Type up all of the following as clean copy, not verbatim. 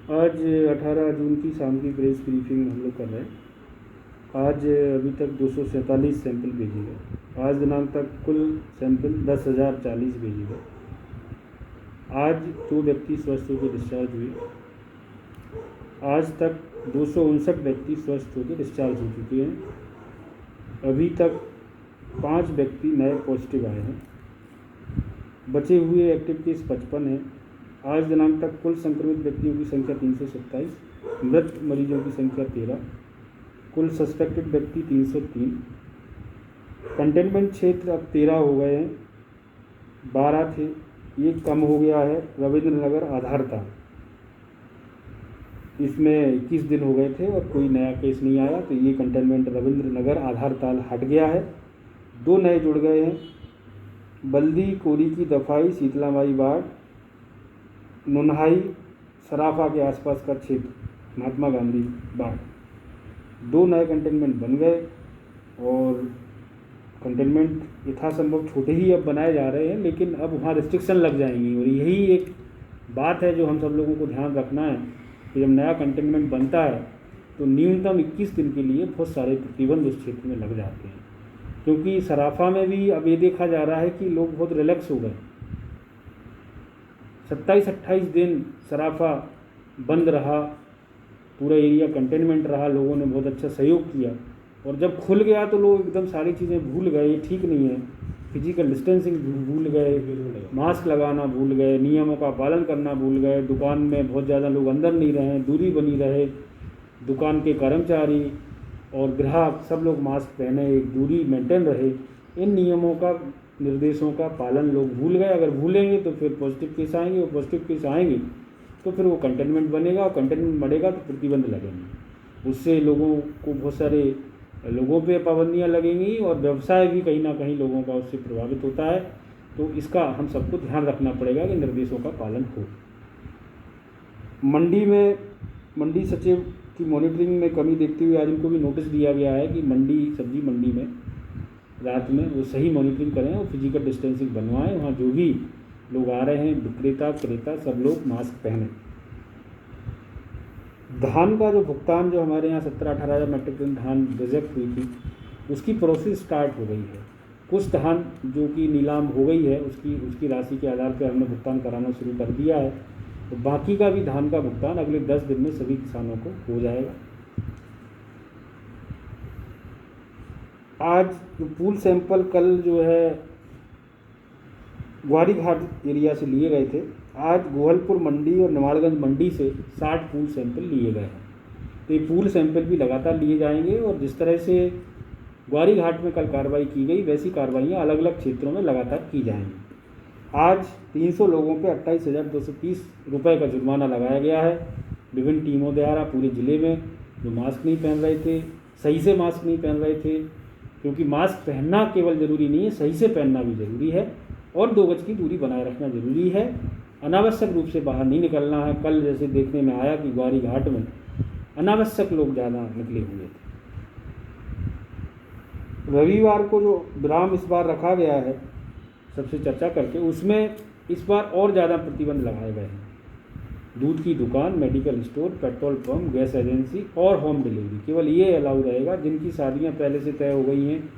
आज 18 जून की शाम की प्रेस ब्रीफिंग हम लोग कर रहे हैं। आज अभी तक 247 सैंपल भेजे गए। आज दिनांक तक कुल सैंपल 10,040 भेजे गए। आज 2 व्यक्ति स्वस्थ होकर डिस्चार्ज हुए। आज तक 259 व्यक्ति स्वस्थ होकर डिस्चार्ज हो चुके हैं। अभी तक 5 व्यक्ति नए पॉजिटिव आए हैं। बचे हुए एक्टिव केस 55 हैं। आज दिनांक तक कुल संक्रमित व्यक्तियों की संख्या 327, मृत मरीजों की संख्या 13, कुल सस्पेक्टेड व्यक्ति 303। कंटेनमेंट क्षेत्र अब 13 हो गए हैं, 12 थे, एक कम हो गया है। रविंद्र नगर आधार था, इसमें 21 दिन हो गए थे और कोई नया केस नहीं आया, तो ये कंटेनमेंट रविंद्र नगर आधार ताल हट गया है। 2 नए जुड़ गए हैं, बल्दी कोरी की दफाई शीतलामाई वार्ड, नुनहाई सराफा के आसपास का क्षेत्र महात्मा गांधी बाग। 2 नए कंटेनमेंट बन गए और कंटेनमेंट यथासंभव छोटे ही अब बनाए जा रहे हैं, लेकिन अब वहाँ रिस्ट्रिक्शन लग जाएंगी। और यही एक बात है जो हम सब लोगों को ध्यान रखना है कि जब नया कंटेनमेंट बनता है तो न्यूनतम 21 दिन के लिए बहुत सारे प्रतिबंध उस क्षेत्र में लग जाते हैं, क्योंकि सराफा में भी अब ये देखा जा रहा है कि लोग बहुत रिलैक्स हो गए। 27-28 दिन सराफा बंद रहा, पूरा एरिया कंटेनमेंट रहा, लोगों ने बहुत अच्छा सहयोग किया। और जब खुल गया तो लोग एकदम सारी चीज़ें भूल गए, ये ठीक नहीं है। फिजिकल डिस्टेंसिंग भूल गए, मास्क लगाना भूल गए, नियमों का पालन करना भूल गए। दुकान में बहुत ज़्यादा लोग अंदर नहीं रहे, दूरी बनी रहे। दुकान के कर्मचारी और ग्राहक सब लोग मास्क पहने, एक दूरी मेंटेन रहे। इन नियमों का, निर्देशों का पालन लोग भूल गए। अगर भूलेंगे तो फिर पॉजिटिव केस आएंगे, और पॉजिटिव केस आएंगे तो फिर वो कंटेनमेंट बनेगा, और कंटेनमेंट बढ़ेगा तो प्रतिबंध लगेंगे। उससे लोगों को, बहुत सारे लोगों पे पाबंदियां लगेंगी और व्यवसाय भी कहीं ना कहीं लोगों का उससे प्रभावित होता है। तो इसका हम सबको ध्यान रखना पड़ेगा कि निर्देशों का पालन हो। मंडी में मंडी सचिव की मॉनिटरिंग में कमी देखते हुए आज उनको भी नोटिस दिया गया है कि सब्जी मंडी में रात में वो सही मॉनिटरिंग करें और फिजिकल डिस्टेंसिंग बनवाएं। वहाँ जो भी लोग आ रहे हैं, विक्रेता क्रेता, सब लोग मास्क पहने। धान का जो भुगतान, जो हमारे यहाँ 17-18 हज़ार मेट्रिक टन धान रिजेक्ट हुई थी, उसकी प्रोसेस स्टार्ट हो गई है। कुछ धान जो कि नीलाम हो गई है, उसकी राशि के आधार पर हमने भुगतान कराना शुरू कर दिया है। तो बाकी का भी धान का भुगतान अगले 10 दिन में सभी किसानों को हो जाएगा। आज जो पूल सैंपल कल जो है ग्वारी घाट एरिया से लिए गए थे, आज गोहलपुर मंडी और निमाड़गंज मंडी से 60 पूल सैंपल लिए गए हैं। तो ये पूल सैंपल भी लगातार लिए जाएंगे और जिस तरह से ग्वारी घाट में कल कार्रवाई की गई, वैसी कार्रवाइयाँ अलग अलग क्षेत्रों में लगातार की जाएंगी। आज 300 लोगों पे 28,230 रुपये का जुर्माना लगाया गया है विभिन्न टीमों द्वारा पूरे ज़िले में, जो मास्क नहीं पहन रहे थे, सही से मास्क नहीं पहन रहे थे। क्योंकि मास्क पहनना केवल ज़रूरी नहीं है, सही से पहनना भी ज़रूरी है, और 2 गज की दूरी बनाए रखना ज़रूरी है। अनावश्यक रूप से बाहर नहीं निकलना है। कल जैसे देखने में आया कि ग्वारी घाट में अनावश्यक लोग ज़्यादा निकले हुए थे। रविवार को जो विराम इस बार रखा गया है सबसे चर्चा करके, उसमें इस बार और ज़्यादा प्रतिबंध लगाए गए हैं। दूध की दुकान, medical store, petrol pump, gas agency और होम डिलीवरी, केवल ये अलाउ रहेगा। जिनकी शादियां पहले से तय हो गई हैं,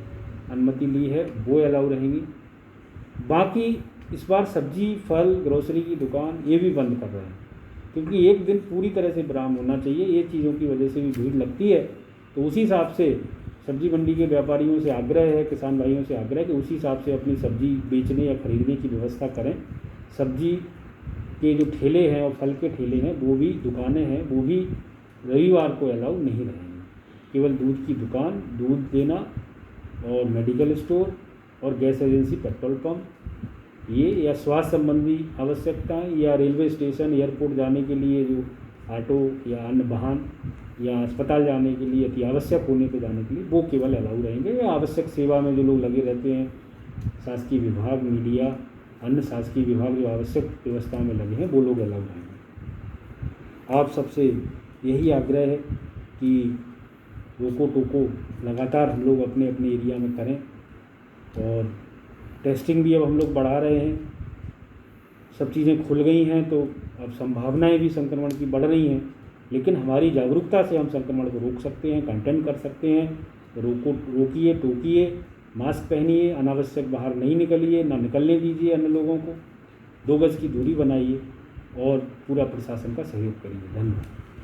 अनुमति ली है, वो अलाउ रहेंगी। बाकी इस बार सब्जी, फल, ग्रोसरी की दुकान ये भी बंद कर रहे हैं, क्योंकि एक दिन पूरी तरह से विराम होना चाहिए। ये चीज़ों की वजह से भी भीड़ लगती है, तो उसी हिसाब से सब्जी मंडी के व्यापारियों से आग्रह है, किसान भाइयों से आग्रह है कि उसी हिसाब से अपनी सब्जी बेचने या खरीदने की व्यवस्था करें। सब्जी के जो ठेले हैं और फल के ठेले हैं, वो भी दुकानें हैं, वो भी रविवार को अलाउ नहीं रहेंगे। केवल दूध की दुकान, दूध देना, और मेडिकल स्टोर और गैस एजेंसी, पेट्रोल पंप, ये या स्वास्थ्य संबंधी आवश्यकताएं, या रेलवे स्टेशन, एयरपोर्ट जाने के लिए जो ऑटो या अन्य वाहन, या अस्पताल जाने के लिए अति आवश्यक होने पर जाने के लिए, वो केवल अलाउ रहेंगे। या आवश्यक सेवा में जो लोग लगे रहते हैं, शासकीय विभाग, मीडिया, अन्य शासकीय विभाग जो आवश्यक व्यवस्था में लगे हैं, वो लोग अलाउ रहेंगे। आप सबसे यही आग्रह है कि रोको टोको लगातार हम लोग अपने अपने एरिया में करें, और टेस्टिंग भी अब हम लोग बढ़ा रहे हैं। सब चीज़ें खुल गई हैं, तो अब संभावनाएं भी संक्रमण की बढ़ रही हैं, लेकिन हमारी जागरूकता से हम संक्रमण को रोक सकते हैं, कंटेन कर सकते हैं। रोकिए, टोकिए, मास्क पहनिए, अनावश्यक बाहर नहीं निकलिए, ना निकलने दीजिए अन्य लोगों को, 2 गज की दूरी बनाइए और पूरा प्रशासन का सहयोग करिए। धन्यवाद।